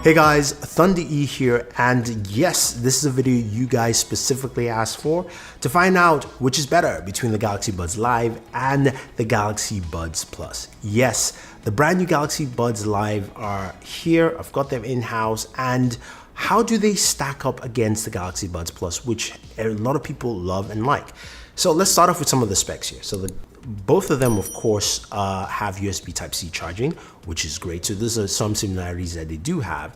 Hey guys, Thunder E here, and yes, this is a video you guys specifically asked for to find out which is better between the Galaxy Buds Live and the Galaxy Buds Plus. Yes, the brand new Galaxy Buds Live are here. I've got them in-house, and how do they stack up against the Galaxy Buds Plus, which a lot of people love and like? So let's start off with some of the specs here. So both of them, of course, have USB Type-C charging, which is great. So those are some similarities that they do have.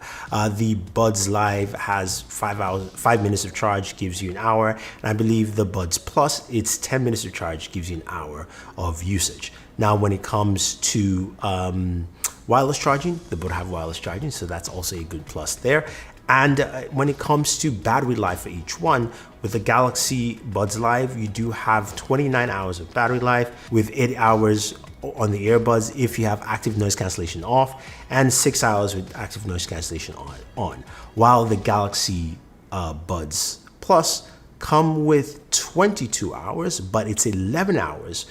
The Buds Live has 5 minutes of charge, gives you an hour. And I believe the Buds Plus, it's 10 minutes of charge, gives you an hour of usage. Now, when it comes to wireless charging, they both have wireless charging, so that's also a good plus there. And when it comes to battery life for each one, with the Galaxy Buds Live, you do have 29 hours of battery life with 8 hours on the earbuds if you have active noise cancellation off, and 6 hours with active noise cancellation on. While the Galaxy Buds Plus come with 22 hours, but it's 11 hours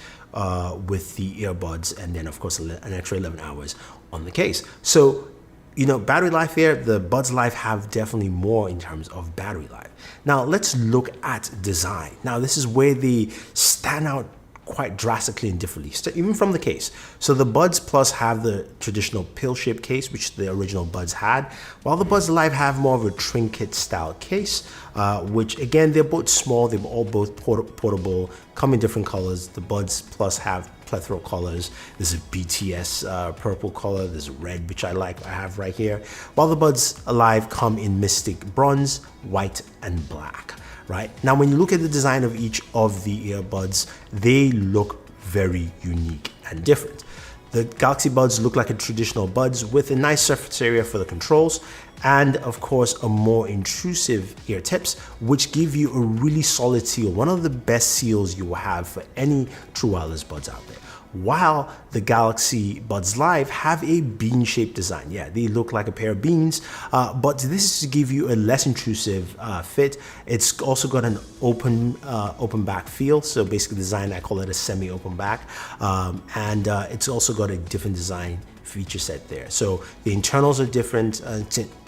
with the earbuds, and then of course an extra 11 hours on the case. So, you know, battery life here, the Buds Live have definitely more in terms of battery life. Now let's look at design. Now this is where they stand out quite drastically and differently, even from the case. So the Buds Plus have the traditional pill-shaped case, which the original Buds had, while the Buds Live have more of a trinket style case, which again, they're both small, they're all both portable, come in different colors. The Buds Plus have plethora of colors. There's a BTS purple color, there's red, which I have right here, while the Buds Live come in Mystic Bronze, white, and black. Right? Now, when you look at the design of each of the earbuds, they look very unique and different. The Galaxy Buds look like a traditional Buds with a nice surface area for the controls, and of course a more intrusive ear tips, which give you a really solid seal, one of the best seals you will have for any true wireless buds out there. While the Galaxy Buds Live have a bean-shaped design. Yeah, they look like a pair of beans, but this is to give you a less intrusive fit. It's also got an open back feel, so basically design, I call it a semi-open back, and it's also got a different design feature set there. So the internals are different.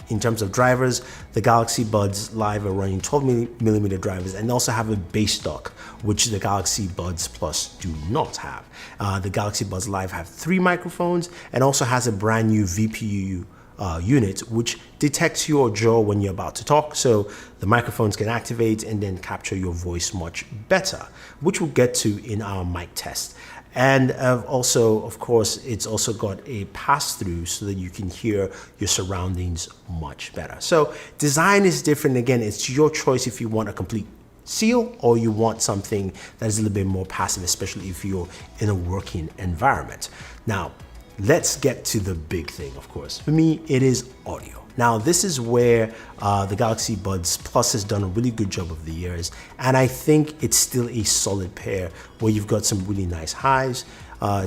In terms of drivers, the Galaxy Buds Live are running 12mm drivers and also have a bass dock, which the Galaxy Buds Plus do not have. The Galaxy Buds Live have 3 microphones and also has a brand new VPU unit, which detects your jaw when you're about to talk, so the microphones can activate and then capture your voice much better, which we'll get to in our mic test. And also, of course, it's also got a pass-through so that you can hear your surroundings much better. So design is different. Again, it's your choice if you want a complete seal or you want something that is a little bit more passive, especially if you're in a working environment. Now, let's get to the big thing, of course. For me, it is audio. Now, this is where the Galaxy Buds Plus has done a really good job over the years, and I think it's still a solid pair where you've got some really nice highs,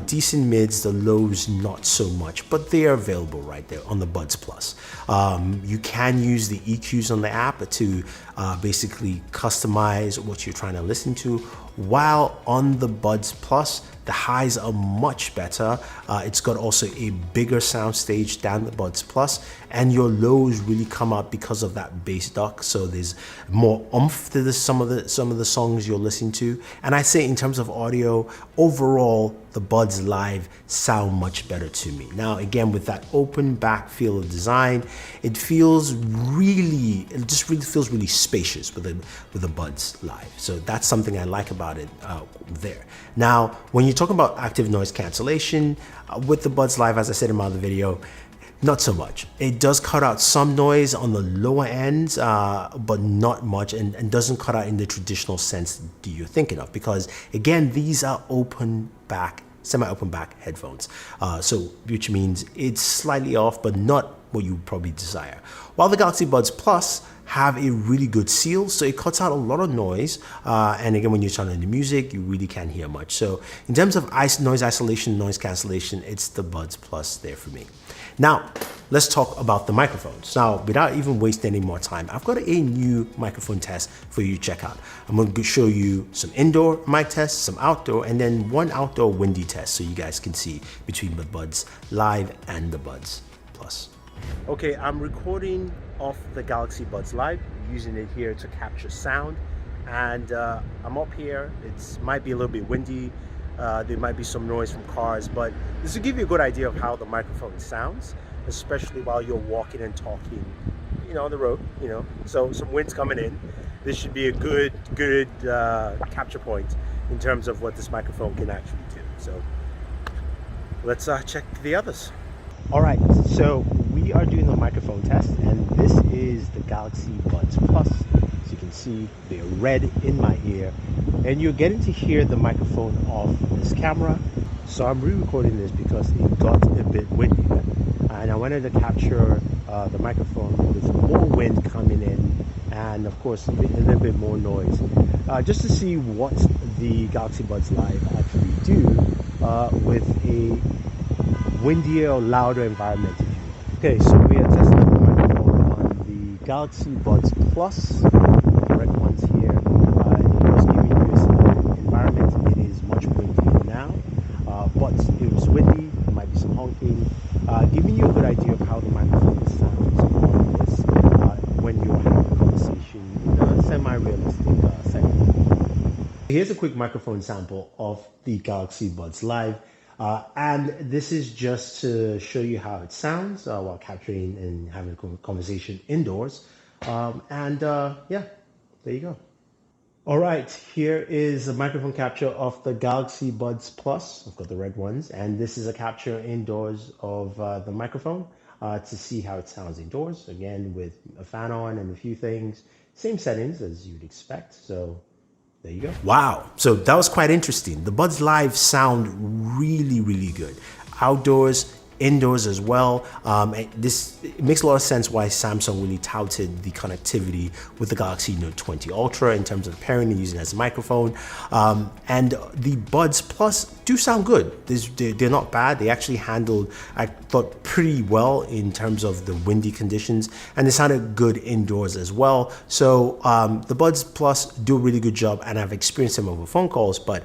decent mids, the lows not so much, but they are available right there on the Buds Plus. You can use the EQs on the app to basically customize what you're trying to listen to, while on the Buds Plus, the highs are much better. It's got also a bigger sound stage than the Buds Plus, and your lows really come out because of that bass dock. So there's more oomph to some of the songs you're listening to. And I say in terms of audio, overall, the Buds Live sound much better to me. Now, again, with that open back feel of design, it just really feels really spacious with the Buds Live. So that's something I like about it there. Now, when you talk about active noise cancellation with the Buds Live, as I said in my other video, not so much. It does cut out some noise on the lower ends, but not much, and doesn't cut out in the traditional sense that you're thinking of, because again, these are semi-open back headphones, which means it's slightly off, but not what you probably desire. While the Galaxy Buds Plus have a really good seal, so it cuts out a lot of noise, and again, when you're turning on the music, you really can't hear much. So in terms of noise isolation, noise cancellation, it's the Buds Plus there for me. Now, let's talk about the microphones. Now, without even wasting any more time, I've got a new microphone test for you to check out. I'm going to show you some indoor mic tests, some outdoor, and then one outdoor windy test so you guys can see between the Buds Live and the Buds Plus. Okay, I'm recording off the Galaxy Buds Live, using it here to capture sound. And I'm up here. It might be a little bit windy. There might be some noise from cars, but this will give you a good idea of how the microphone sounds, especially while you're walking and talking, on the road, So some wind's coming in. This should be a good capture point in terms of what this microphone can actually do. So let's check the others. All right, so we are doing the microphone test, and this is the Galaxy Buds Plus. As you can see, they're red in my ear, and you're getting to hear the microphone off this camera. So I'm re-recording this because it got a bit windy, and I wanted to capture the microphone with more wind coming in, and of course a little bit more noise, just to see what the Galaxy Buds Live actually do with a windier or louder environment. Okay, so we are testing the microphone on the Galaxy Buds Plus, the red ones here. It was giving you a similar environment. It is much windier now, but it was windy. There might be some honking, giving you a good idea of how the microphone sounds on this when you're having a conversation in a semi-realistic setting. Here's a quick microphone sample of the Galaxy Buds Live. And this is just to show you how it sounds while capturing and having a conversation indoors. Yeah, there you go. All right, here is a microphone capture of the Galaxy Buds Plus. I've got the red ones, and this is a capture indoors of the microphone to see how it sounds indoors. Again, with a fan on and a few things, same settings as you'd expect. So there you go. Wow. So that was quite interesting. The Buds Live sound really good. Outdoors, indoors as well. It makes a lot of sense why Samsung really touted the connectivity with the Galaxy Note 20 Ultra in terms of pairing and using it as a microphone. And the Buds Plus do sound good. They're not bad. They actually handled, I thought, pretty well in terms of the windy conditions, and they sounded good indoors as well. So the Buds Plus do a really good job, and I've experienced them over phone calls, but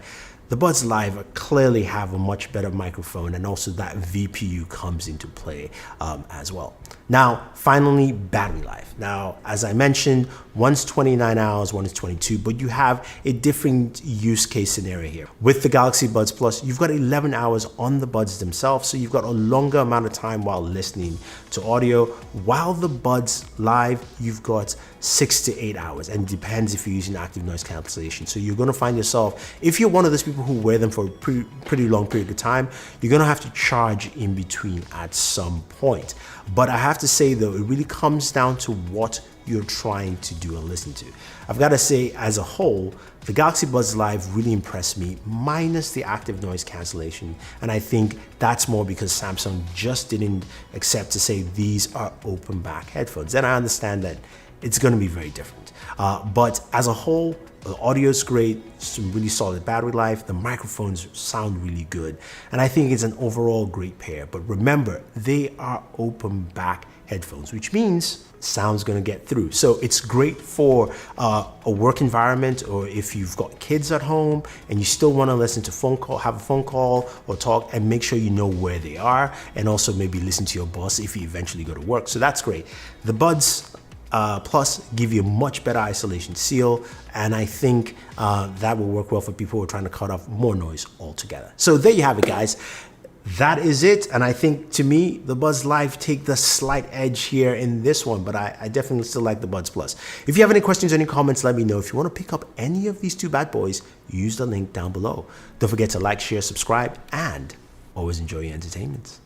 the Buds Live clearly have a much better microphone, and also that VPU comes into play as well. Now, finally, battery life. Now, as I mentioned, one's 29 hours, one is 22, but you have a different use case scenario here. With the Galaxy Buds Plus, you've got 11 hours on the buds themselves, so you've got a longer amount of time while listening to audio. While the Buds Live, you've got 6 to 8 hours, and it depends if you're using active noise cancellation. So you're gonna find yourself, if you're one of those people who wear them for a pretty long period of time, you're gonna have to charge in between at some point. But I have to say though, it really comes down to what you're trying to do and listen to. I've got to say, as a whole, the Galaxy Buds Live really impressed me, minus the active noise cancellation. And I think that's more because Samsung just didn't accept to say these are open back headphones. And I understand that it's going to be very different. But as a whole, the audio is great, some really solid battery life, the microphones sound really good, and I think it's an overall great pair. But remember, they are open back headphones, which means sound's gonna get through. So it's great for a work environment, or if you've got kids at home and you still wanna listen to have a phone call or talk, and make sure you know where they are, and also maybe listen to your boss if you eventually go to work. So that's great. The Buds Plus give you a much better isolation seal, and I think that will work well for people who are trying to cut off more noise altogether. So there you have it, guys. That is it, and I think, to me, the Buds Live take the slight edge here in this one, but I definitely still like the Buds Plus. If you have any questions or any comments, let me know. If you want to pick up any of these two bad boys, use the link down below. Don't forget to like, share, subscribe, and always enjoy your entertainment.